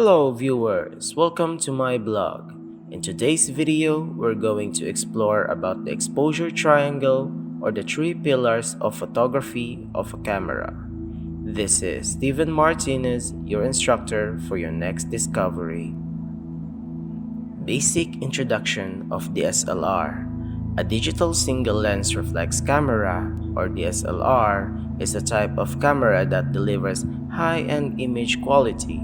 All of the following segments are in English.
Hello viewers, welcome to my blog. In today's video, we're going to explore about the exposure triangle or the three pillars of photography of a camera. This is Steven Martinez, your instructor for your next discovery. Basic introduction of DSLR. A digital single lens reflex camera or DSLR is a type of camera that delivers high-end image quality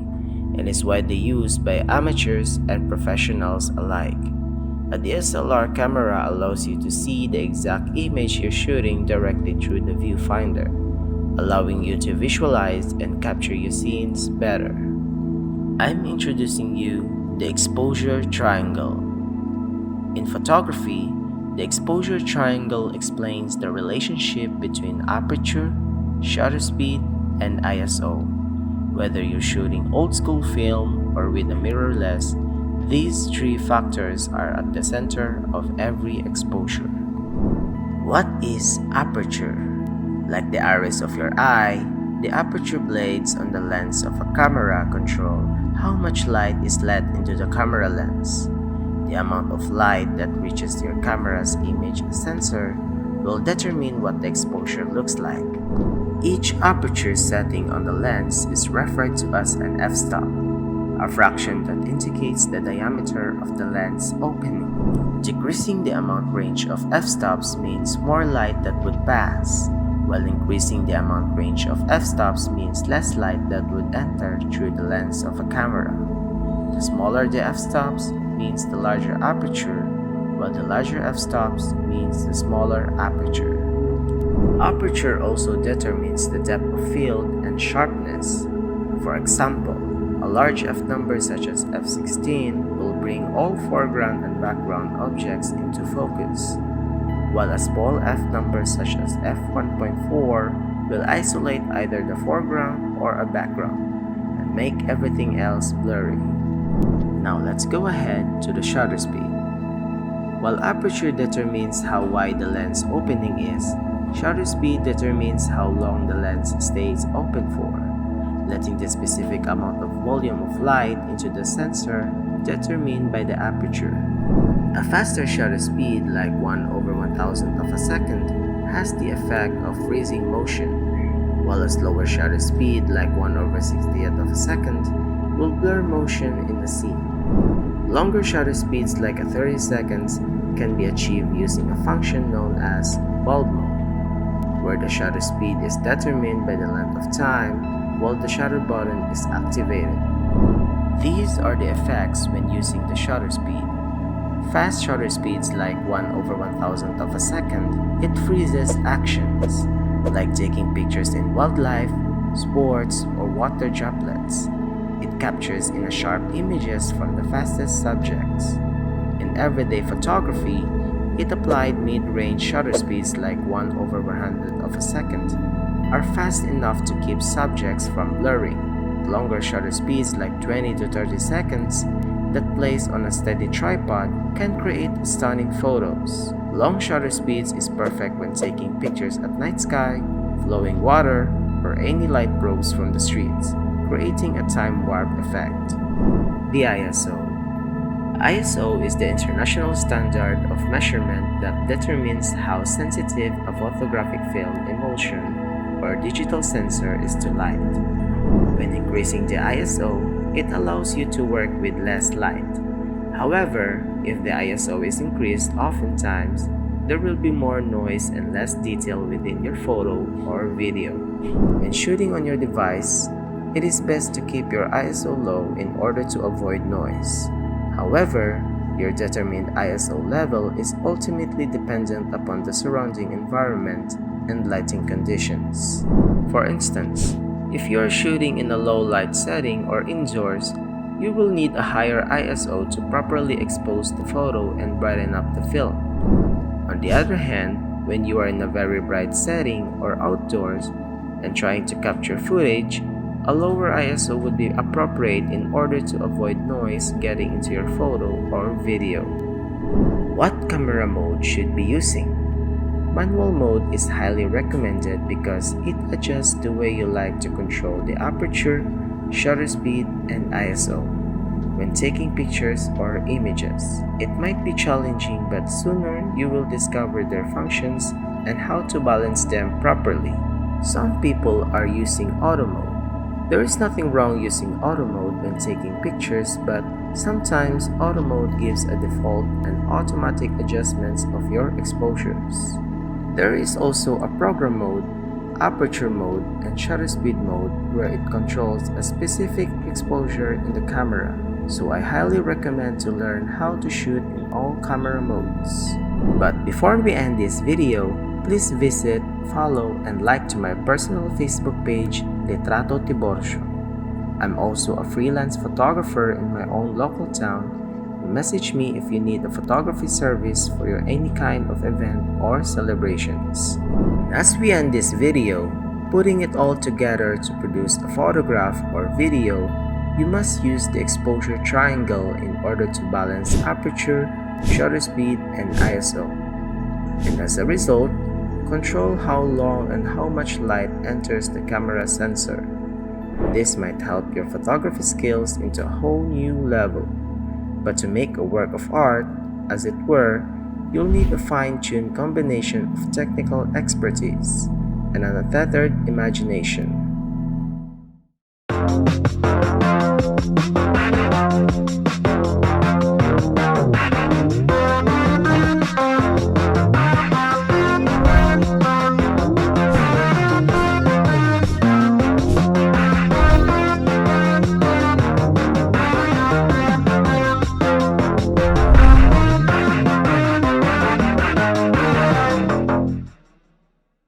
and is widely used by amateurs and professionals alike. A DSLR camera allows you to see the exact image you're shooting directly through the viewfinder, allowing you to visualize and capture your scenes better. I'm introducing you the exposure triangle. In photography, the exposure triangle explains the relationship between aperture, shutter speed, and ISO. Whether you're shooting old school film or with a mirrorless, these three factors are at the center of every exposure. What is aperture? Like the iris of your eye, the aperture blades on the lens of a camera control how much light is let into the camera lens. The amount of light that reaches your camera's image sensor will determine what the exposure looks like. Each aperture setting on the lens is referred to as an f-stop, a fraction that indicates the diameter of the lens opening. Decreasing the amount range of f-stops means more light that would pass, while increasing the amount range of f-stops means less light that would enter through the lens of a camera. The smaller the f-stops means the larger aperture, while the larger f-stops means the smaller aperture. Aperture also determines the depth of field and sharpness. For example, a large f number such as f16 will bring all foreground and background objects into focus, while a small f number such as f1.4 will isolate either the foreground or a background and make everything else blurry. Now let's go ahead to the shutter speed. While aperture determines how wide the lens opening is, shutter speed determines how long the lens stays open for, letting the specific amount of volume of light into the sensor determined by the aperture. A faster shutter speed like 1/1000th of a second has the effect of freezing motion, while a slower shutter speed like 1/60th of a second will blur motion in the scene. Longer shutter speeds like 30 seconds can be achieved using a function known as bulb mode, where the shutter speed is determined by the length of time while the shutter button is activated. These are the effects when using the shutter speed. Fast shutter speeds like 1/1000th of a second, it freezes actions, like taking pictures in wildlife, sports, or water droplets. It captures in a sharp images from the fastest subjects. In everyday photography, it applied mid-range shutter speeds like 1/100th of a second are fast enough to keep subjects from blurring. Longer shutter speeds like 20 to 30 seconds that placed on a steady tripod can create stunning photos. Long shutter speeds is perfect when taking pictures at night sky, flowing water, or any light probes from the streets, creating a time warp effect. The ISO. ISO is the international standard of measurement that determines how sensitive a photographic film emulsion or digital sensor is to light. When increasing the ISO, it allows you to work with less light. However, if the ISO is increased oftentimes, there will be more noise and less detail within your photo or video. When shooting on your device, it is best to keep your ISO low in order to avoid noise. However, your determined ISO level is ultimately dependent upon the surrounding environment and lighting conditions. For instance, if you are shooting in a low light setting or indoors, you will need a higher ISO to properly expose the photo and brighten up the film. On the other hand, when you are in a very bright setting or outdoors and trying to capture footage, a lower ISO would be appropriate in order to avoid noise getting into your photo or video. What camera mode should be using? Manual mode is highly recommended because it adjusts the way you like to control the aperture, shutter speed, and ISO when taking pictures or images. It might be challenging, but sooner you will discover their functions and how to balance them properly. Some people are using auto mode. There is nothing wrong using auto mode when taking pictures, but sometimes auto mode gives a default and automatic adjustments of your exposures. There is also a program mode, aperture mode, and shutter speed mode where it controls a specific exposure in the camera. So I highly recommend to learn how to shoot in all camera modes. But before we end this video, please visit, follow, and like to my personal Facebook page, Litrato Tibortio. I'm also a freelance photographer in my own local town. Message me if you need a photography service for your any kind of event or celebrations. As we end this video, putting it all together to produce a photograph or video, you must use the exposure triangle in order to balance aperture, shutter speed, and ISO. And as a result, control how long and how much light enters the camera sensor. This might help your photography skills into a whole new level. But to make a work of art, as it were, you'll need a fine-tuned combination of technical expertise and an untethered imagination.